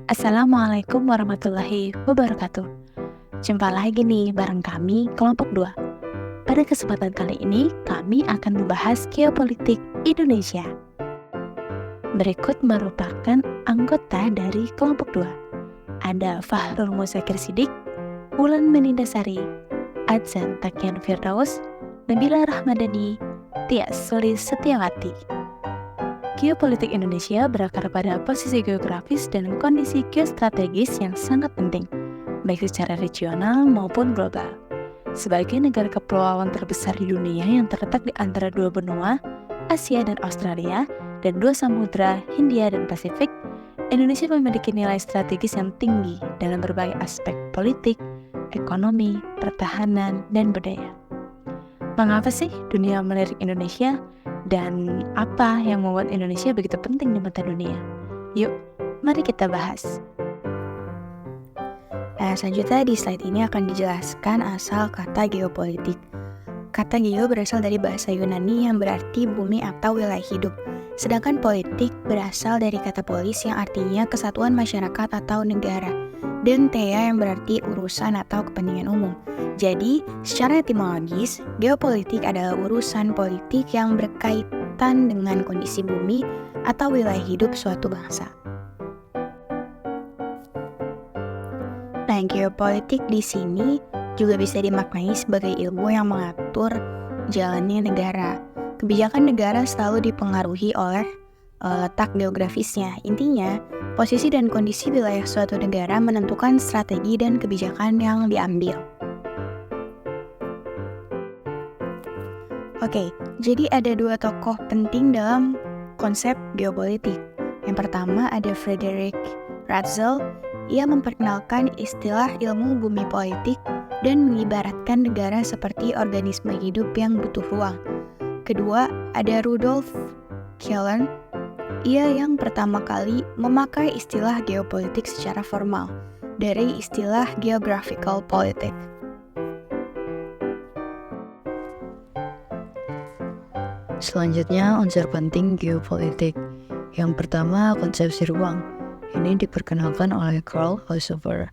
Assalamualaikum warahmatullahi wabarakatuh. Jumpa lagi nih bareng kami kelompok 2. Pada kesempatan kali ini kami akan membahas geopolitik Indonesia. Berikut merupakan anggota dari kelompok 2. Ada Fahrul Muzakir Sidik, Wulan Menindasari, Adzan Takian Firdaus, Nabila Rahmadani, Tias Sulis Setiawati. Geopolitik Indonesia berakar pada posisi geografis dan kondisi geostrategis yang sangat penting, baik secara regional maupun global. Sebagai negara kepulauan terbesar di dunia yang terletak di antara dua benua, Asia dan Australia, dan dua samudra, Hindia dan Pasifik, Indonesia memiliki nilai strategis yang tinggi dalam berbagai aspek politik, ekonomi, pertahanan, dan budaya. Mengapa sih dunia melirik Indonesia? Dan apa yang membuat Indonesia begitu penting di mata dunia? Yuk, mari kita bahas. Selanjutnya di slide ini akan dijelaskan asal kata geopolitik. Kata geo berasal dari bahasa Yunani yang berarti bumi atau wilayah hidup. Sedangkan politik berasal dari kata polis yang artinya kesatuan masyarakat atau negara. Dan thea yang berarti urusan atau kepentingan umum. Jadi, secara etimologis, geopolitik adalah urusan politik yang berkaitan dengan kondisi bumi atau wilayah hidup suatu bangsa. Nah, geopolitik di sini juga bisa dimaknai sebagai ilmu yang mengatur jalannya negara. Kebijakan negara selalu dipengaruhi oleh letak geografisnya. Intinya, posisi dan kondisi wilayah suatu negara menentukan strategi dan kebijakan yang diambil. Oke, jadi ada dua tokoh penting dalam konsep geopolitik. Yang pertama ada Frederick Ratzel. Ia memperkenalkan istilah ilmu bumi politik dan mengibaratkan negara seperti organisme hidup yang butuh ruang. Kedua, ada Rudolf Kjellern. Ia yang pertama kali memakai istilah geopolitik secara formal dari istilah geographical politics. Selanjutnya, unsur penting geopolitik. Yang pertama, konsepsi ruang. Ini diperkenalkan oleh Karl Haushofer.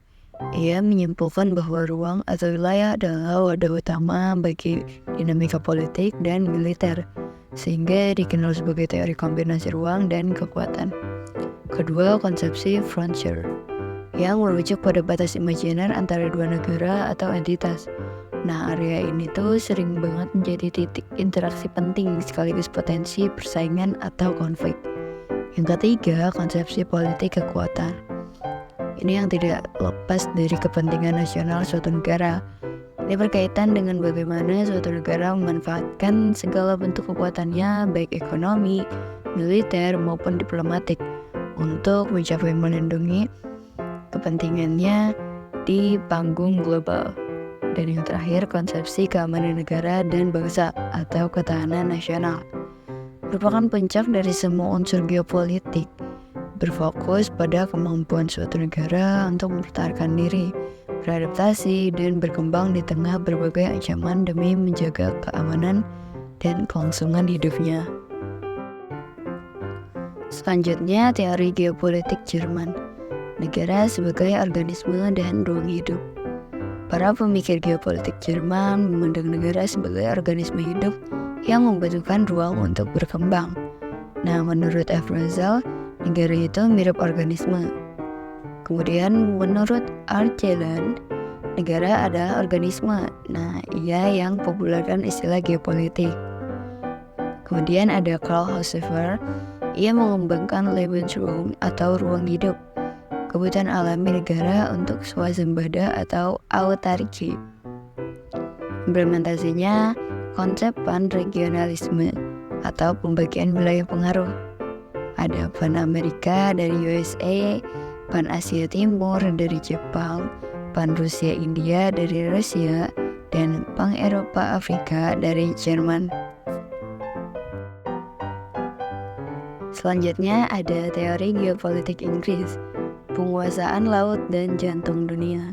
Ia menyimpulkan bahwa ruang atau wilayah adalah wadah utama bagi dinamika politik dan militer, sehingga dikenal sebagai teori kombinasi ruang dan kekuatan. Kedua, konsepsi frontier, yang merujuk pada batas imajiner antara dua negara atau entitas. Nah, area ini tuh sering banget menjadi titik interaksi penting sekaligus potensi persaingan atau konflik. Yang ketiga, konsepsi politik kekuatan. Ini yang tidak lepas dari kepentingan nasional suatu negara. Ini berkaitan dengan bagaimana suatu negara memanfaatkan segala bentuk kekuatannya, baik ekonomi, militer, maupun diplomatik, untuk mencapai melindungi kepentingannya di panggung global. Dan yang terakhir, konsepsi keamanan negara dan bangsa atau ketahanan nasional merupakan puncak dari semua unsur geopolitik, berfokus pada kemampuan suatu negara untuk mempertahankan diri, beradaptasi, dan berkembang di tengah berbagai ancaman demi menjaga keamanan dan kelangsungan hidupnya. Selanjutnya, teori geopolitik Jerman. Negara sebagai organisme dan ruang hidup. Para pemikir geopolitik Jerman memandang negara sebagai organisme hidup yang membutuhkan ruang untuk berkembang. Nah, menurut F. Ratzel, negara itu mirip organisme. Kemudian menurut R. Kjellern, negara adalah organisme. Nah, ia yang populerkan istilah geopolitik. Kemudian ada Karl Haushofer. Ia mengembangkan Lebensraum atau ruang hidup, kebutuhan alami negara untuk swasembada atau autarki. Implementasinya konsep pan-regionalisme atau pembagian wilayah pengaruh. Ada pan-Amerika dari USA, pan-Asia Timur dari Jepang, pan-Rusia India dari Rusia, dan pan-Eropa Afrika dari Jerman. Selanjutnya ada teori geopolitik Inggris, penguasaan laut dan jantung dunia.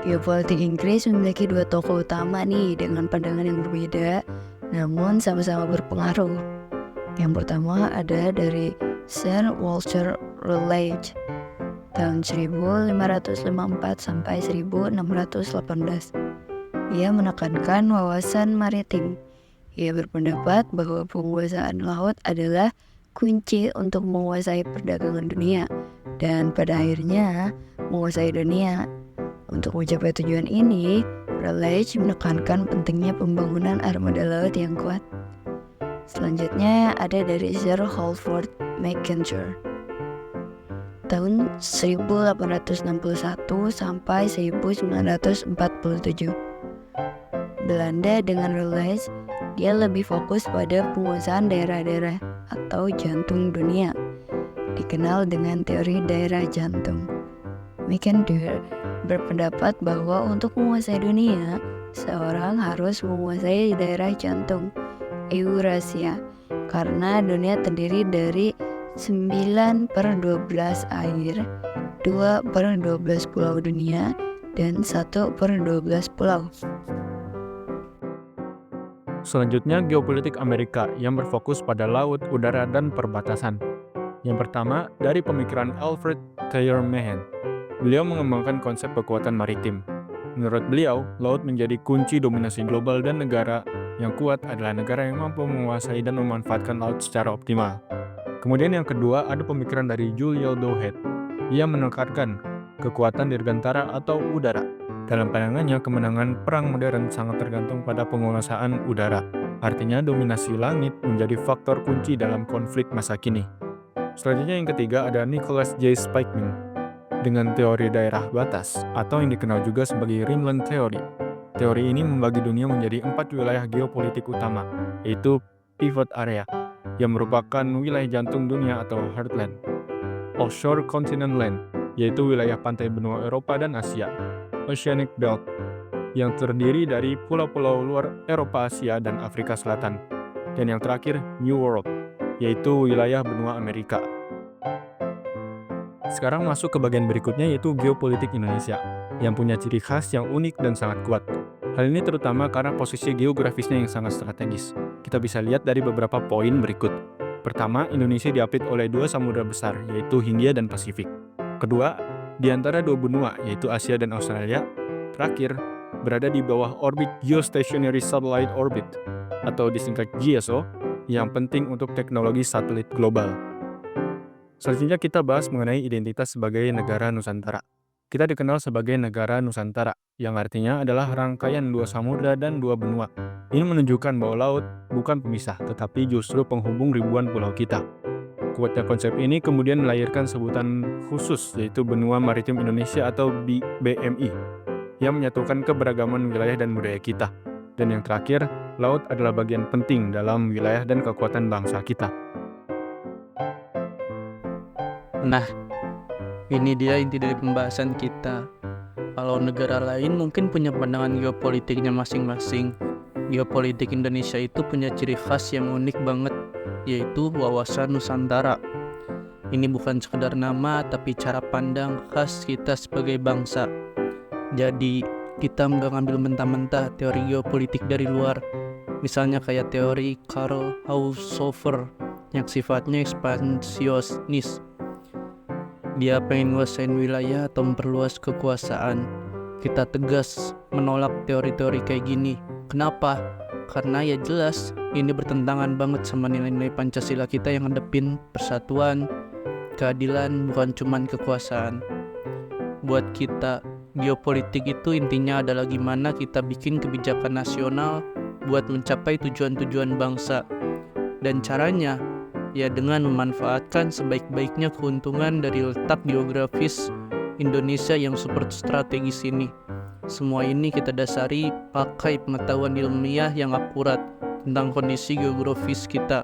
Geopolitik Inggris memiliki dua tokoh utama nih dengan pandangan yang berbeda, namun sama-sama berpengaruh. Yang pertama ada dari Sir Walter Raleigh. tahun 1554 sampai 1618. Ia menekankan wawasan maritim. Ia berpendapat bahwa penguasaan laut adalah kunci untuk menguasai perdagangan dunia dan pada akhirnya menguasai dunia. Untuk mencapai tujuan ini, Raleigh menekankan pentingnya pembangunan armada laut yang kuat. Selanjutnya ada dari Sir Halford Mackenzie tahun 1861 sampai 1947. Belanda dengan Raleigh, dia lebih fokus pada penguasaan daerah-daerah atau jantung dunia, dikenal dengan teori daerah jantung. Mackenzie berpendapat bahwa untuk menguasai dunia, seorang harus menguasai daerah jantung Eurasia, karena dunia terdiri dari 9/12 air, 2/12 pulau dunia, dan 1/12 pulau. Selanjutnya, geopolitik Amerika yang berfokus pada laut, udara, dan perbatasan. Yang pertama, dari pemikiran Alfred Thayer Mahan. Beliau mengembangkan konsep kekuatan maritim. Menurut beliau, laut menjadi kunci dominasi global dan negara yang kuat adalah negara yang mampu menguasai dan memanfaatkan laut secara optimal. Kemudian yang kedua, ada pemikiran dari Julio Douhet. Ia menekankan kekuatan dirgantara atau udara. Dalam pandangannya, kemenangan perang modern sangat tergantung pada penguasaan udara. Artinya, dominasi langit menjadi faktor kunci dalam konflik masa kini. Selanjutnya yang ketiga ada Nicholas J. Spikman dengan teori daerah batas atau yang dikenal juga sebagai Rhineland Theory. Teori ini membagi dunia menjadi 4 wilayah geopolitik utama, yaitu pivot area, yang merupakan wilayah jantung dunia atau heartland. Offshore continent land, yaitu wilayah pantai benua Eropa dan Asia. Oceanic Belt, yang terdiri dari pulau-pulau luar Eropa, Asia, dan Afrika Selatan. Dan yang terakhir, New World, yaitu wilayah benua Amerika. Sekarang masuk ke bagian berikutnya, yaitu geopolitik Indonesia, yang punya ciri khas yang unik dan sangat kuat. Hal ini terutama karena posisi geografisnya yang sangat strategis. Kita bisa lihat dari beberapa poin berikut. Pertama, Indonesia diapit oleh 2 samudra besar, yaitu Hindia dan Pasifik. Kedua, di antara 2 benua, yaitu Asia dan Australia. Terakhir, berada di bawah orbit Geostationary Satellite Orbit, atau disingkat GSO, yang penting untuk teknologi satelit global. Selanjutnya kita bahas mengenai identitas sebagai negara Nusantara. Kita dikenal sebagai negara Nusantara, yang artinya adalah rangkaian 2 samudra dan 2 benua. Ini menunjukkan bahwa laut bukan pemisah, tetapi justru penghubung ribuan pulau kita. Kuatnya konsep ini kemudian melahirkan sebutan khusus, yaitu Benua Maritim Indonesia atau BMI, yang menyatukan keberagaman wilayah dan budaya kita. Dan yang terakhir, laut adalah bagian penting dalam wilayah dan kekuatan bangsa kita. Nah, ini dia inti dari pembahasan kita. Kalau negara lain mungkin punya pandangan geopolitiknya masing-masing. Geopolitik Indonesia itu punya ciri khas yang unik banget, yaitu wawasan Nusantara. Ini bukan sekedar nama, tapi cara pandang khas kita sebagai bangsa. Jadi, kita nggak ngambil mentah-mentah teori geopolitik dari luar. Misalnya kayak teori Karl Haushofer yang sifatnya ekspansionis. Dia pengen nguasain wilayah atau memperluas kekuasaan. Kita tegas menolak teori-teori kayak gini. Kenapa? Karena ya jelas ini bertentangan banget sama nilai-nilai Pancasila kita yang ngadepin persatuan, keadilan, bukan cuman kekuasaan. Buat kita, geopolitik itu intinya adalah gimana kita bikin kebijakan nasional buat mencapai tujuan-tujuan bangsa. Dan caranya ya dengan memanfaatkan sebaik-baiknya keuntungan dari letak geografis Indonesia yang super strategis ini. Semua ini kita dasari pakai pengetahuan ilmiah yang akurat tentang kondisi geografis kita.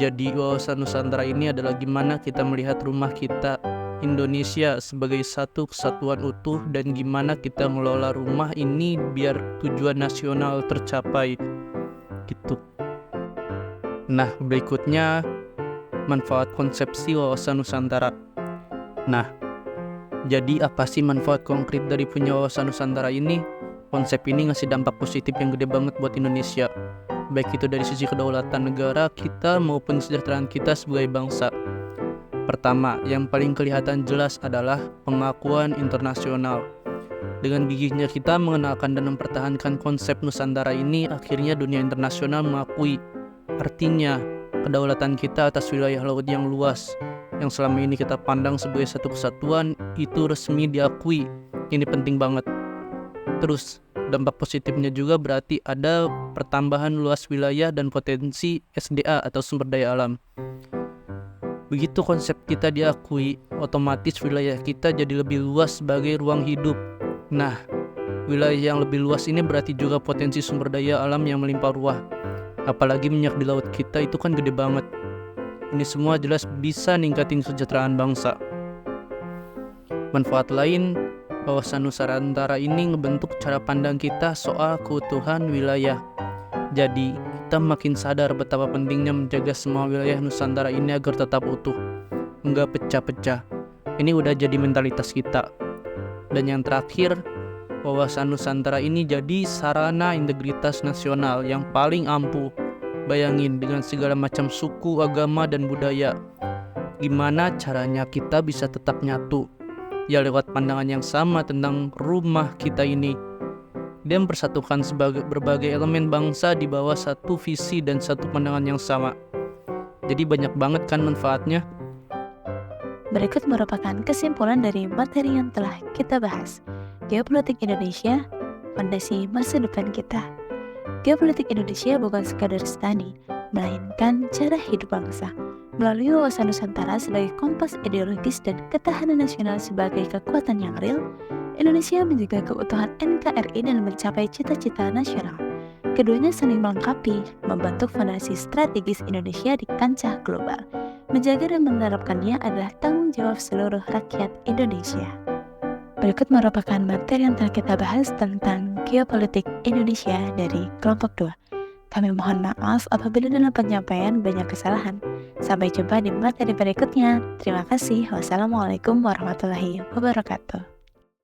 Jadi wawasan Nusantara ini adalah gimana kita melihat rumah kita Indonesia sebagai satu kesatuan utuh dan gimana kita mengelola rumah ini biar tujuan nasional tercapai gitu. Nah, berikutnya manfaat konsepsi wawasan Nusantara. Nah, jadi apa sih manfaat konkret dari punya wawasan Nusantara ini? Konsep ini ngasih dampak positif yang gede banget buat Indonesia. Baik itu dari sisi kedaulatan negara kita maupun kesejahteraan kita sebagai bangsa. Pertama, yang paling kelihatan jelas adalah pengakuan internasional. Dengan gigihnya kita mengenalkan dan mempertahankan konsep Nusantara ini, akhirnya dunia internasional mengakui. Artinya, kedaulatan kita atas wilayah laut yang luas, yang selama ini kita pandang sebagai satu kesatuan, itu resmi diakui. Ini penting banget. Terus, dampak positifnya juga berarti ada pertambahan luas wilayah dan potensi SDA atau sumber daya alam. Begitu konsep kita diakui, otomatis wilayah kita jadi lebih luas sebagai ruang hidup. Nah, wilayah yang lebih luas ini berarti juga potensi sumber daya alam yang melimpah ruah. Apalagi minyak di laut kita itu kan gede banget. Ini semua jelas bisa ningkatin kesejahteraan bangsa. Manfaat lain, wawasan Nusantara ini ngebentuk cara pandang kita soal keutuhan wilayah. Jadi, kita makin sadar betapa pentingnya menjaga semua wilayah Nusantara ini agar tetap utuh, enggak pecah-pecah. Ini udah jadi mentalitas kita. Dan yang terakhir, wawasan Nusantara ini jadi sarana integritas nasional yang paling ampuh. Bayangin dengan segala macam suku, agama, dan budaya. Gimana caranya kita bisa tetap nyatu? Ya lewat pandangan yang sama tentang rumah kita ini. Dia mempersatukan berbagai elemen bangsa di bawah satu visi dan satu pandangan yang sama. Jadi banyak banget kan manfaatnya. Berikut merupakan kesimpulan dari materi yang telah kita bahas. Geopolitik Indonesia, fondasi masa depan kita. Geopolitik Indonesia bukan sekadar studi, melainkan cara hidup bangsa. Melalui wawasan Nusantara sebagai kompas ideologis dan ketahanan nasional sebagai kekuatan yang real, Indonesia menjaga keutuhan NKRI dan mencapai cita-cita nasional. Keduanya saling melengkapi, membentuk fondasi strategis Indonesia di kancah global. Menjaga dan menerapkannya adalah tanggung jawab seluruh rakyat Indonesia. Berikut merupakan materi yang telah kita bahas tentang geopolitik Indonesia dari kelompok 2. Kami mohon maaf apabila dalam penyampaian banyak kesalahan. Sampai jumpa di materi berikutnya. Terima kasih. Wassalamualaikum warahmatullahi wabarakatuh.